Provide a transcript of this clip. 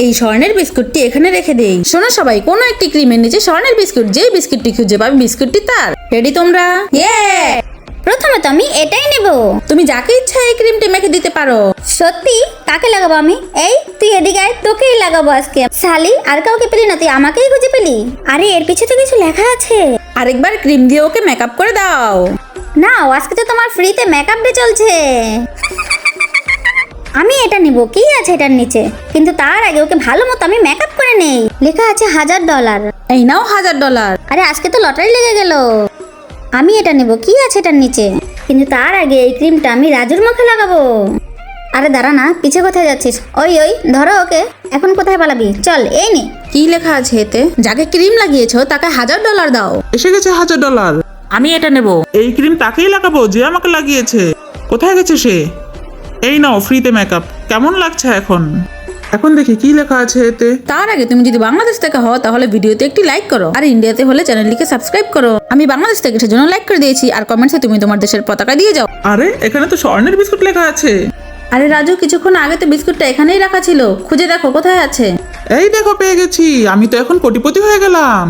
এই স্বর্ণের বিস্কুটটি এখানে রেখে দেই। শোনো সবাই, কোনো একটি ক্রিমের নিচে স্বর্ণের বিস্কুট, যেই বিস্কুটটি খুঁজে পাবে বিস্কুটটি তার। রেডি তোমরা? প্রথমে তো আমি এটাই নেব। তুমি যাকে ইচ্ছা এই ক্রিমটি মেখে দিতে পারো। সত্যি? কাকে লাগাবো আমি? এই তুই এদিকে আয়, তোকেই লাগাবো আজকে। শালি, আর কাউকে পেলি না, তুই আমাকেই খুঁজে পেলি। আরে এর পিছে তো কিছু লেখা আছে। আরেকবার ক্রিম দিয়ে ওকে মেকআপ করে দাও। নাও, আজকে তো তোমার ফ্রিতে মেকআপ ডে চলছে। আমি এটা নিব, কি আছে এটার নিচে? কিন্তু তার আগে ওকে ভালো মতো আমি মেকআপ করে নেই। লেখা আছে $1000। এই নাও $1000। আরে আজকে তো লটারি লেগে গেল। আমি এটা নেব, কি আছে এটার নিচে? কিন্তু তার আগে এই ক্রিমটা আমি রাজুর মুখে লাগাবো। আরে দাঁড়া না, পিছে কোথায় যাচ্ছিস? ওই ধরো ওকে। এখন কোথায় পালাবি? চল এই নে। কি লেখা আছে এতে? যাকে ক্রিম লাগিয়েছো তাকে $1000 দাও। এসে গেছে $1000। আমি এটা নেব। এই ক্রিম তাকেই লাগাবো যে আমাকে লাগিয়েছে। কোথায় গেছে সে? এই নাও ফ্রিতে মেকআপ। কেমন লাগছে এখন? এখন দেখি কি লেখা আছে এতে। তার আগে তুমি যদি বাংলাদেশ থেকে হও তাহলে ভিডিওতে একটি লাইক করো, আর ইন্ডিয়াতে হলে চ্যানেলটিকে সাবস্ক্রাইব করো। আমি বাংলাদেশ থেকে সেজন্য লাইক করে দিয়েছি, আর কমেন্টসে তুমি তোমার দেশের পতাকা দিয়ে যাও। আরে এখানে তো স্বর্ণের বিস্কুট লেখা আছে। আরে রাজু, কিছুক্ষণ আগে তো বিস্কুটটা এখানেই রাখা ছিল, খুঁজে দেখো কোথায় আছে। এই দেখো পেয়ে গেছি। আমি তো এখন কোটিপতি হয়ে গেলাম।